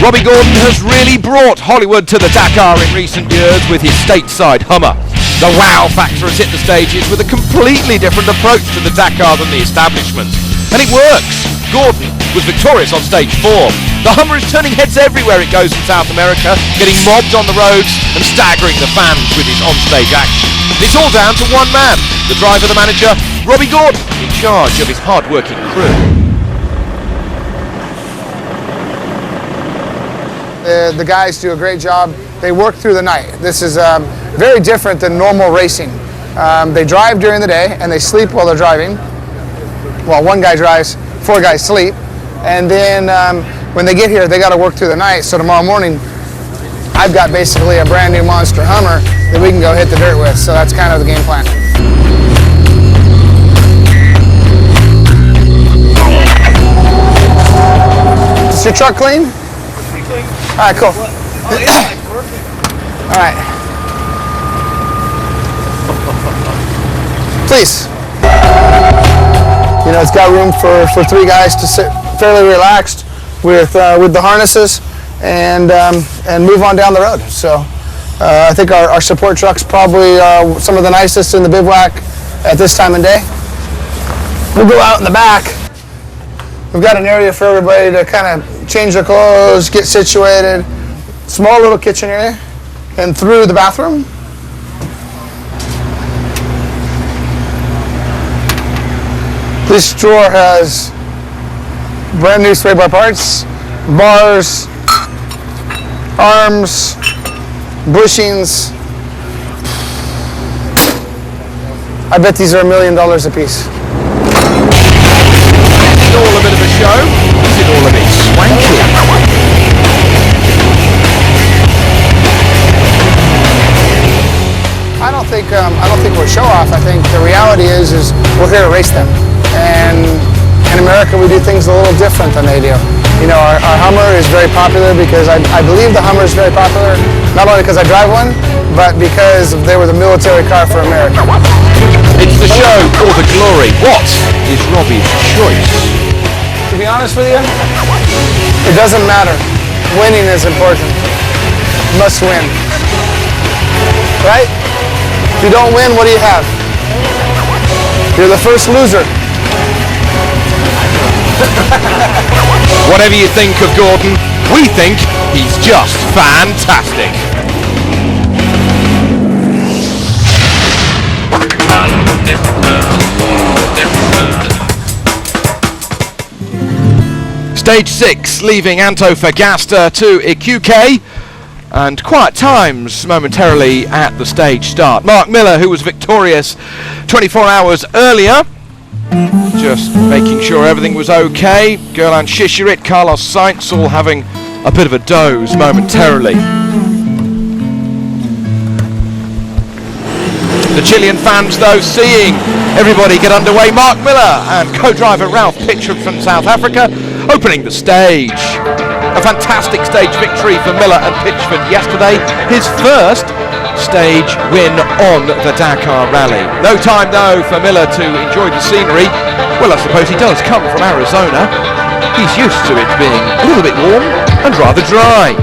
Robbie Gordon has really brought Hollywood to the Dakar in recent years with his stateside Hummer. The wow factor has hit the stages with a completely different approach to the Dakar than the establishment. And it works. Gordon was victorious on stage 4. The Hummer is turning heads everywhere it goes in South America, getting mobbed on the roads and staggering the fans with his on-stage action. It's all down to one man, the driver, the manager, Robbie Gordon, in charge of his hard-working crew. The guys do a great job. They work through the night. This is very different than normal racing. They drive during the day and they sleep while they're driving. Well, one guy drives, 4 guys sleep. And then when they get here, they got to work through the night. So tomorrow morning, I've got basically a brand new monster Hummer that we can go hit the dirt with. So that's kind of the game plan. Is your truck clean? All right, cool. Oh, yeah, perfect. All right. Please. You know, it's got room for 3 guys to sit fairly relaxed with the harnesses and move on down the road. So I think our support truck's probably some of the nicest in the bivouac at this time of day. We'll go out in the back. We've got an area for everybody to kind of change their clothes, get situated. Small little kitchen area, and through the bathroom. This drawer has brand new sway bar parts, bars, arms, bushings. I bet these are $1 million a piece. Is it all a bit of a show? Is it all a bit swanky? I don't think we're show off. I think the reality is we're here to race them. And in America, we do things a little different than they do. You know, our Hummer is very popular because I believe the Hummer is very popular, not only because I drive one, but because they were the military car for America. It's the show or the glory. What is Robbie's choice? To be honest with you, it doesn't matter. Winning is important. Must win. Right? If you don't win, what do you have? You're the first loser. Whatever you think of Gordon, we think he's just fantastic. Stage 6, leaving Antofagasta to Iquique, and quiet times momentarily at the stage start. Mark Miller, who was victorious 24 hours earlier, just making sure everything was okay. Gerland Shishirit, Carlos Sainz all having a bit of a doze momentarily. The Chilean fans, though, seeing everybody get underway. Mark Miller and co-driver Ralph Pitchford from South Africa opening the stage. A fantastic stage victory for Miller and Pitchford yesterday. His first stage win on the Dakar Rally. No time, though, for Miller to enjoy the scenery. Well, I suppose he does come from Arizona. He's used to it being a little bit warm and rather dry.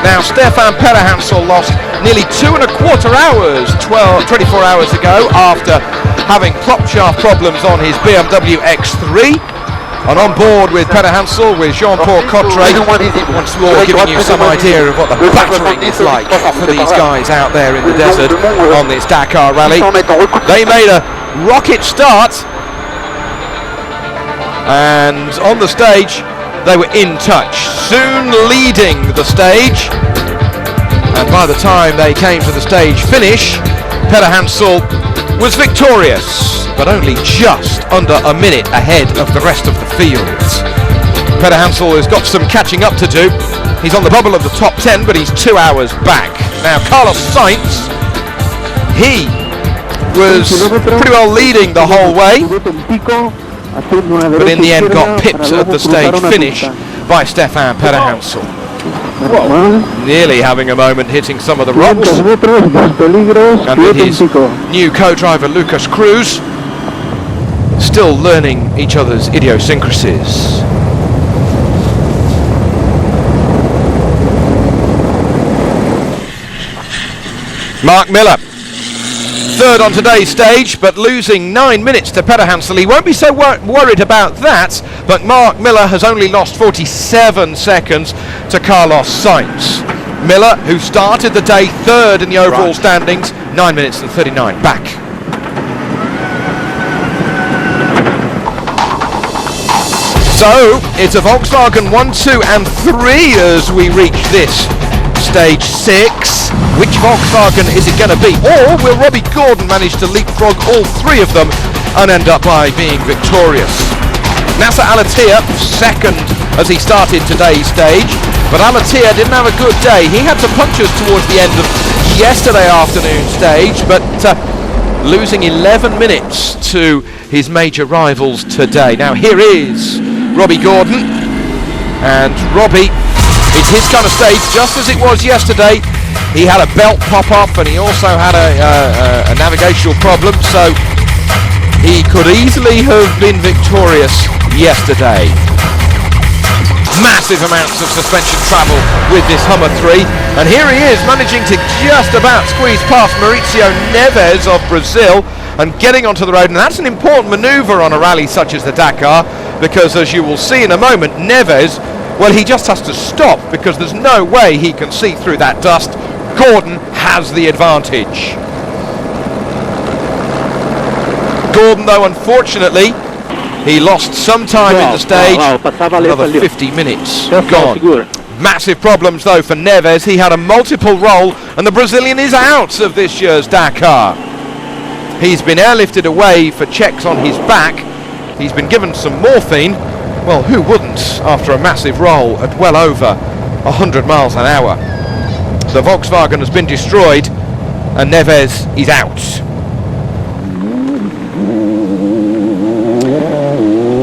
Now, Stefan Perrahansel lost nearly 2¼ hours 24 hours ago after having prop shaft problems on his BMW X3. And on board with Perrahansel, with Jean-Paul Cotteret, once more giving you some idea of what the battering is like for these guys out there in the desert on this Dakar Rally. They made a rocket start, and on the stage they were in touch, soon leading the stage. And by the time they came to the stage finish, Perrahansel was victorious, but only just under a minute ahead of the rest of the field. Perrahansel has got some catching up to do. He's on the bubble of the top 10, but he's 2 hours back. Now, Carlos Sainz, he was pretty well leading the whole way, but in the end got pipped at the stage finish by Stefan Perrahansel. Nearly having a moment hitting some of the rocks. And with his new co-driver Lucas Cruz, still learning each other's idiosyncrasies. Mark Miller, third on today's stage, but losing 9 minutes to Peter Hansel. He won't be so worried about that, but Mark Miller has only lost 47 seconds to Carlos Sainz. Miller, who started the day third in the overall standings, 9 minutes and 39 back. So it's a Volkswagen 1, 2 and 3 as we reach this stage 6. Which Volkswagen is it going to be? Or will Robbie Gordon manage to leapfrog all three of them and end up by being victorious? Nasser Al-Attiyah second as he started today's stage, but Al-Attiyah didn't have a good day. He had some punches towards the end of yesterday afternoon stage, but losing 11 minutes to his major rivals today. Now here is Robbie Gordon, and Robbie, it's his kind of stage, just as it was yesterday. He had a belt pop up and he also had a navigational problem, so he could easily have been victorious yesterday. Massive amounts of suspension travel with this Hummer 3, and here he is managing to just about squeeze past Mauricio Neves of Brazil and getting onto the road, and that's an important manoeuvre on a rally such as the Dakar, because as you will see in a moment, Neves, well, he just has to stop because there's no way he can see through that dust. Gordon has the advantage. Gordon, though, unfortunately, he lost some time in the stage. Another 50 minutes gone. Massive problems, though, for Neves. He had a multiple roll, and the Brazilian is out of this year's Dakar. He's been airlifted away for checks on his back. He's been given some morphine. Well, who wouldn't after a massive roll at well over 100 miles an hour? The Volkswagen has been destroyed and Neves is out.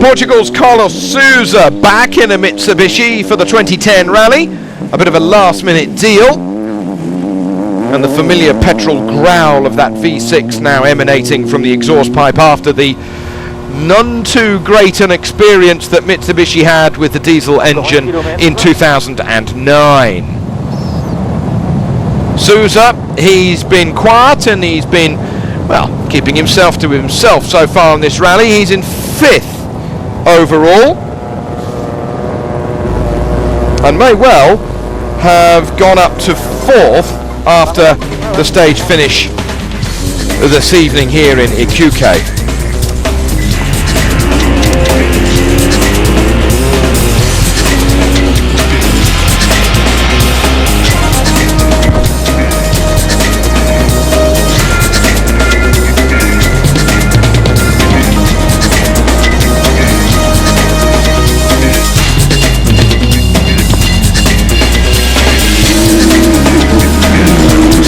Portugal's Carlos Sousa back in a Mitsubishi for the 2010 rally. A bit of a last minute deal. And the familiar petrol growl of that V6 now emanating from the exhaust pipe after the none too great an experience that Mitsubishi had with the diesel engine in 2009. Sousa, he's been quiet and he's been, well, keeping himself to himself so far in this rally. He's in 5th overall and may well have gone up to 4th after the stage finish this evening here in Iquique.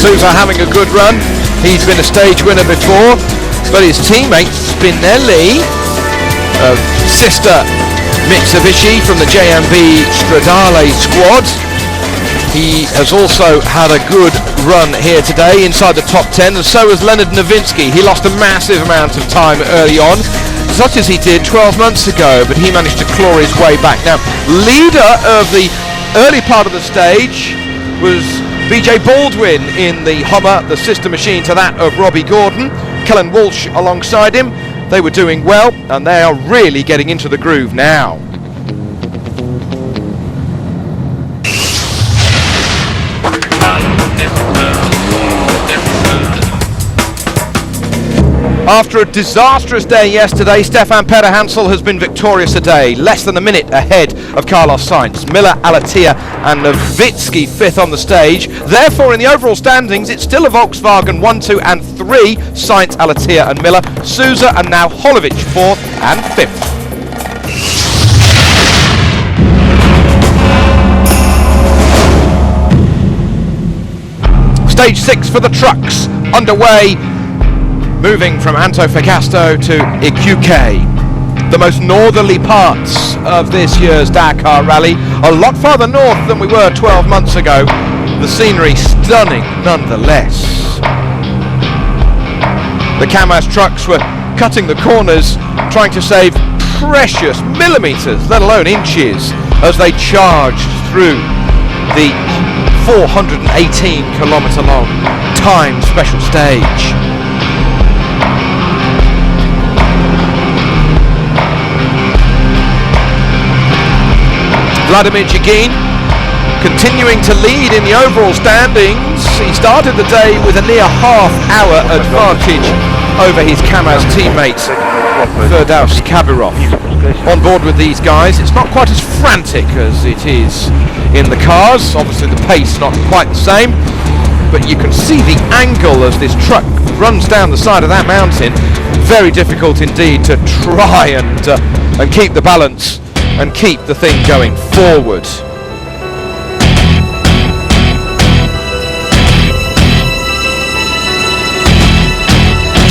Sousa having a good run. He's been a stage winner before, but his teammates Spinelli, sister Mitsubishi from the JMB Stradale squad. He has also had a good run here today inside the top 10, and so has Leonard Nowiński. He lost a massive amount of time early on, such as he did 12 months ago, but he managed to claw his way back. Now, leader of the early part of the stage was BJ Baldwin in the Hummer, the sister machine to that of Robbie Gordon. Kellen Walsh alongside him. They were doing well, and they are really getting into the groove now. After a disastrous day yesterday, Stefan Peter Hansel has been victorious today, less than a minute ahead of Carlos Sainz. Miller, Al-Attiyah and Nowiński 5th on the stage. Therefore, in the overall standings, it's still a Volkswagen 1, 2 and 3, Sainz, Al-Attiyah and Miller. Sousa and now Holovic 4th and 5th. Stage 6 for the trucks underway, moving from Antofagasta to Iquique, the most northerly parts of this year's Dakar rally, a lot farther north than we were 12 months ago. The scenery stunning nonetheless. The Kamaz trucks were cutting the corners, trying to save precious millimetres, let alone inches, as they charged through the 418 kilometre long timed special stage. Vladimir Jagin continuing to lead in the overall standings. He started the day with a near half-hour advantage over his Kamaz teammate Firdaus Kabirov. On board with these guys, it's not quite as frantic as it is in the cars. Obviously the pace not quite the same, but you can see the angle as this truck runs down the side of that mountain. Very difficult indeed to try and keep the balance and keep the thing going forward.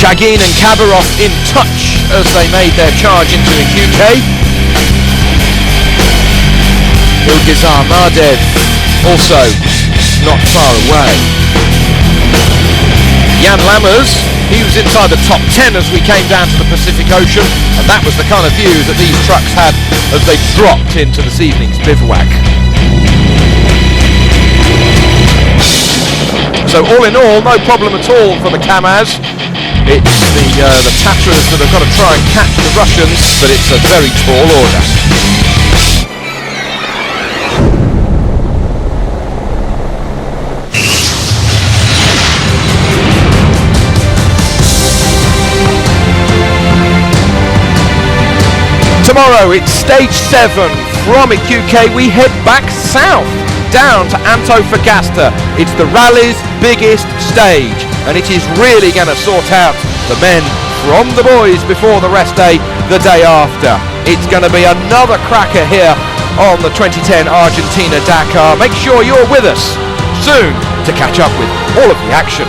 Jagin and Kabirov in touch as they made their charge into the QK. Ilgizar Mardev also not far away. Jan Lammers, he was inside the top 10 as we came down to the Pacific Ocean, and that was the kind of view that these trucks had as they dropped into this evening's bivouac. So all in all, no problem at all for the Kamaz. It's the Tatras that have got to try and catch the Russians, but it's a very tall order. Tomorrow it's stage 7 from QK. We head back south down to Antofagasta. It's the rally's biggest stage, and it is really going to sort out the men from the boys before the rest day the day after. It's going to be another cracker here on the 2010 Argentina Dakar. Make sure you're with us soon to catch up with all of the action.